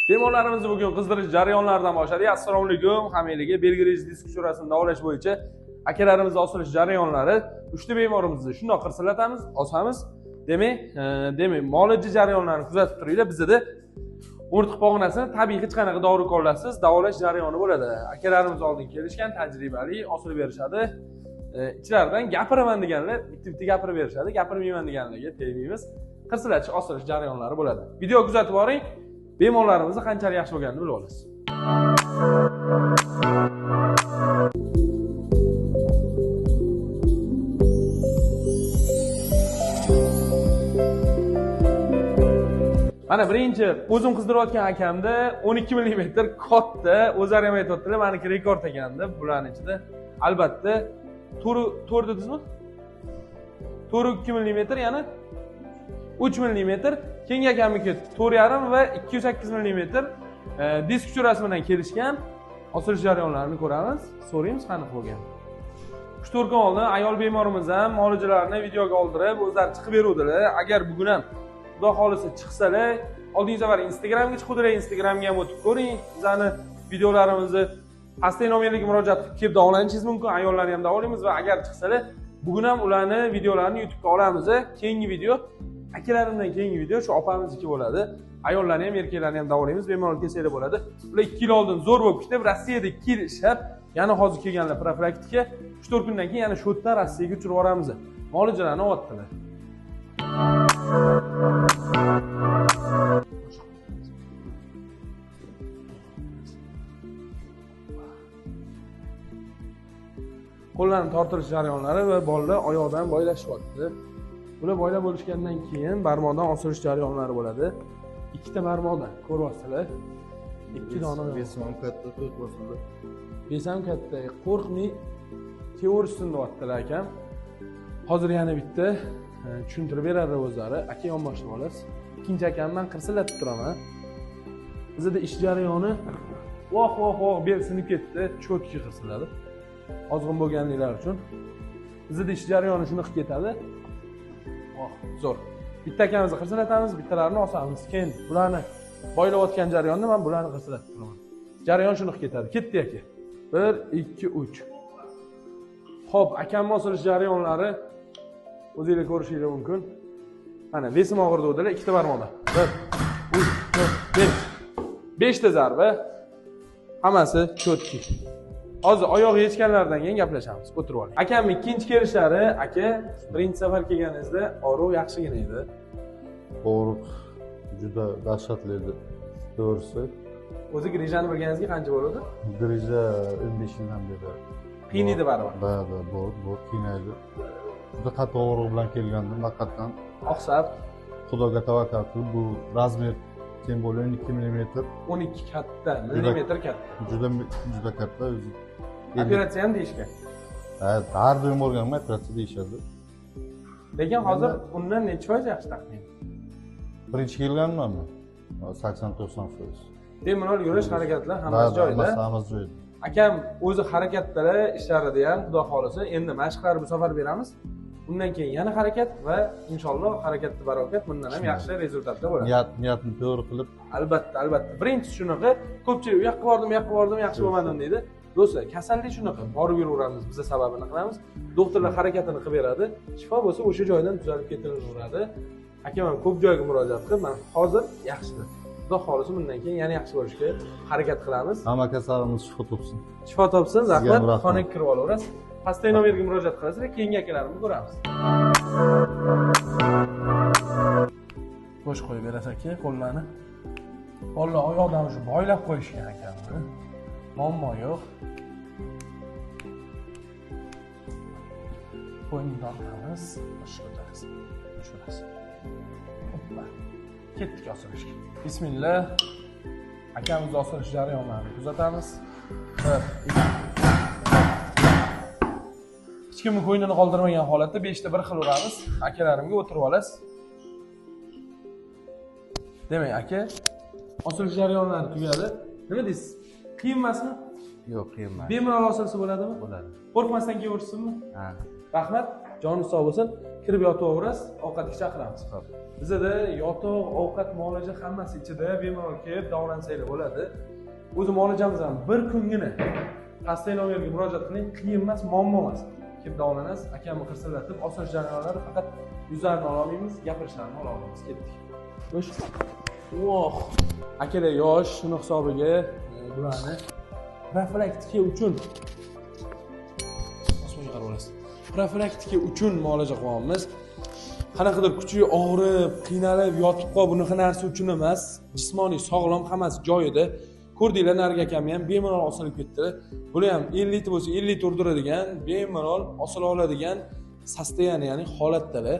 Bemorlarimizni bugun qizdirish jarayonlaridan boshladik. Assalomu alaykum hammanglarga. Belgireyish disk uchrasini davolash bo'yicha akalarimizni osilish jarayonlari. Uchta bemorimizni shundoq qirsilatamiz, osamiz. Demak, muolaja jarayonlarini kuzatib turinglar. Bizda o'rtiq pog'onasini tabiiy hech qanaqa dori-ko'rlarsiz davolash jarayoni bo'ladi. Akalarimiz oldin kelishgan, tajribali, osilib berishadi. Ichlaridan gapiraman deganlar bitta gapirib berishadi, gapirmayman deganlarga tegmaymiz. Qirsilatish, osilish jarayonlari bo'ladi. Video kuzatib boring. Bemorlarimizni qanchalik yaxshi bo'lganini bilib olasiz. Mana birinchi o'zim qizdirayotgan akamda 12 mm katta, o'zlari ham aytibdilar, meniki rekord ekanda. Bularning ichida albatta to'rt dedingizmi? 4.2 mm, ya'ni 3 mm, kengi akamniki 4,5 va 208 mm disk uchrasi bilan kelishgan. Osilish jarayonlarini ko'ramiz, so'raymiz qanaqa bo'lgan. 3-4 kun oldin ayol bemorimiz ham muolajalarini videoga oldirib, o'zlari chiqib beruvdilar. Agar bugun ham xudo xolisa chiqsalar, oldingi safar Instagramga chiquvdilar, Instagramga ham o'tib ko'ring. Bizani videolarimizni pastda nomerlarga murojaat qilib kelib davolanishingiz mumkin. Ayollarni ham davolaymiz va agar chiqsalar, bugun ham ularni videolarini YouTube'ga olamiz. Keyingi video akalarimdan keyingi video shu opamizniki bo'ladi. Ayollarni ham, erkaklarni ham davolaymiz, bemalol kelsanglar bo'ladi. Ular 2 yil oldin zo'r bo'lib ketib, Rossiyada 2 yil ishlab, yana hozir kelganlar profilaktika. 3-4 kundan keyin yana shu yerdan Rossiyaga uchirib yuboramiz. Muolajalarni olyaptilar. Qo'llarni tortilish jarayonlari va bolalar oyoqdan boylashyapti. Bular boylab bo'lishgandan keyin barmoqdan osilish jarayonlari bo'ladi. Ikkita barmoqdan ko'ryapsizlar. 2 dona besim ham katta, to'rt bosildi. Besam katta, qo'rqmay teorishsin deyaptilar akam. Hozir yana bitta tushuntirib beradi o'zlari. Aka yonboshlab olasiz. Ikkinchi akamdan qirsilatib turaman. Bizda ish jarayoni voh bel sinib ketdi, cho'tki qirsiladi. Ozg'in bo'lganliklar uchun. Bizda ish jarayoni shuni qilib ketadi. Zo'r. Bitta akamizni qirsilatamiz, bittalarini osamiz. Keyin bularni boylayotgan jarayonda men bularni qirsilatib turaman. Jarayon shuni qilib ketadi. Ketdi aka. 1 2 3. Xo'p, akamni osilish jarayonlari o'zingizlar ko'rishingiz mumkin. Mana besim og'ir dedilar, ikkita barmoqdan. 1 3 4 5. 5 ta zarba. Hammasi cho'tki. Hozir oyoq yechganlardan keyin gaplashamiz. O'tirib oling. Akamning ikkinchi kelishlari, aka, birinchi safar kelganingizda og'riq yaxshigina edi. Og'riq juda dahshatli edi. To'g'risi. O'zi grejani bilganingizga qancha bo'ldi? Greja 15 yildan beri. Qiyin edi baribir. Bu qiyin edi. Juda qattiq og'riq bilan kelgandim, haqiqatan. Oqsab, Xudoga tavakkal qilib, bu razmer teng bo'lgan 12 mm. 12 katta, millimetr katta. Juda katta o'zi. Operatsiya ham deyishgan. Har doim o'rganma operatsiya deyishadi. Lekin hozir undan necha foiz yaxshi taxmin? Birinchi kelganmanmi? 80-90%. Bemalol yurish harakatlar hammasi joyida. Hammasi joyida. Akam o'zi harakatlari, ishlarida ham xudo xolisa endi mashqlar bu safar beramiz. Undan keyin yana harakat va inshaalloh harakatni barokat bundan ham yaxshi rezultatlar bo'ladi. Niyatni to'g'ri qilib, albatta. Birinchi shunaqa, ko'pchilik u yoqqa bordim, yaxshi bo'lmadim deydi. Do'stlar, kasallik shunaqa, borib yuraveramiz, biz sababini qilamiz. Doktorlar harakatini qilib beradi. Shifo bo'lsa o'sha joydan tuzalib ketaveradi. Akam ham ko'p joyga murojaat qilib, men hozir yaxshidir. Xudo xolisa bundan keyin yana yaxshi bo'lishga harakat qilamiz. Hamma kasallarimiz shifo topsin. Shifo topsin, zahmat, xonaga kirib olaverasiz. Pastda nomerga murojaat qilasizlar, keyingi akalarimni ko'ramiz. Bo'sh qo'yib berasiz aka, qo'llarni. Bolalar oyoqdan shu boylab qo'yishgan akamni. Muammo yo'q. Qo'yni tortamiz, boshqotamiz. Shurasi. Hoppa. Ketdik osilishga. Bismillah. Akamiz osilish jarayonlarini kuzatamiz. 1 2 hech kimni ko'nglini qoldirmagan holatda 5 ta bir xil uramiz. Akalarimga o'tirib olasiz. Demak, aka, osilish jarayonlari tugadi. Nima deysiz? Qiyin emasmi? Yo'q, qiyin emas. Bemalol osilsa bo'ladimi? Bo'ladi. Qo'rqmasdan kelaversinmi? Ha. Rahmat. joni sog' bo'lsin, kirib yotaverasiz, ovqatga chaqiramiz. Bizda yotoq, ovqat, muolaja hammasi ichida bemalol kelib davolansanglar bo'ladi. O'zi muolajamiz ham bir kungina. Pastay nomerga murojaat qiling, qiyin emas, muammo emas. Kelib davolanasiz, akamni qirsillatib, osonish jarayonlari faqat yuzlarini ola olmaymiz, gapirishlarini ola olamiz. Ketdik. Xo'sh. Voh. Akalar yosh, shuni hisobiga bularni profilaktika uchun osmonga qarab olasiz. Profilaktika uchun muolaja qilyapmiz. Qanaqadir kuchli og'rib, qiynalib, yotib qolib, bunaqa narsa uchun emas. Jismoniy sog'lom, hammasi joyida. Ko'rdinglar, narigi akamni ham bemalol osilib ketdi. Buni ham 50 litr bo'lsa 50 litr urdiradigan, bemalol osila oladigan sostoyani, ya'ni holatdalar.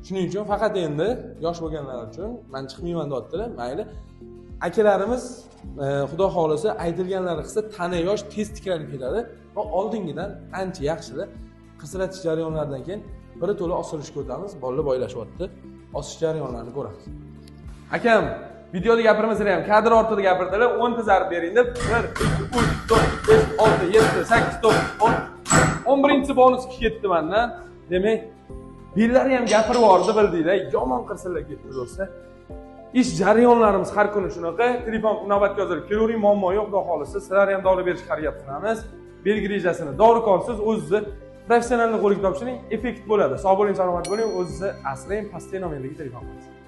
Shuning uchun faqat endi yosh bo'lganlar uchun men chiqmayman deyaptilar. Mayli. Akalarimiz xudo xolisa aytilganlari qilsa tana yosh tez tiklanib ketadi va oldingidan ancha yaxshilar. Qirsilatish jarayonlaridan keyin bir to'la osilishga o'tamiz. Bolalar boylashyapti. Osish jarayonlarini ko'ramiz. Akam, videoda gapirmaslar ham kadr ortida gapirdilar. 10 ta zarb bering deb 1 2 3 4 5 6 7 8 9 10 11-chi bonus ketdi mendan. Demak, bellari ham gapirib yordi, bildinglar. Yomon qirsillab ketdi do'stlar. Ish jarayonlarimiz har kuni shunaqa. Telefon navbatga yozilib kelavering, muammo yo'q, xudo xolisa. Sizlarga ham dori berishga harakat qilamiz. Belgi rejasini dorikorsiz o'zingizni professionalni qo'lga topshiring, effekt bo'ladi. Sog' bo'ling, salomat bo'ling, o'zingizni asrang, pastay nomerdagi telefon qiling.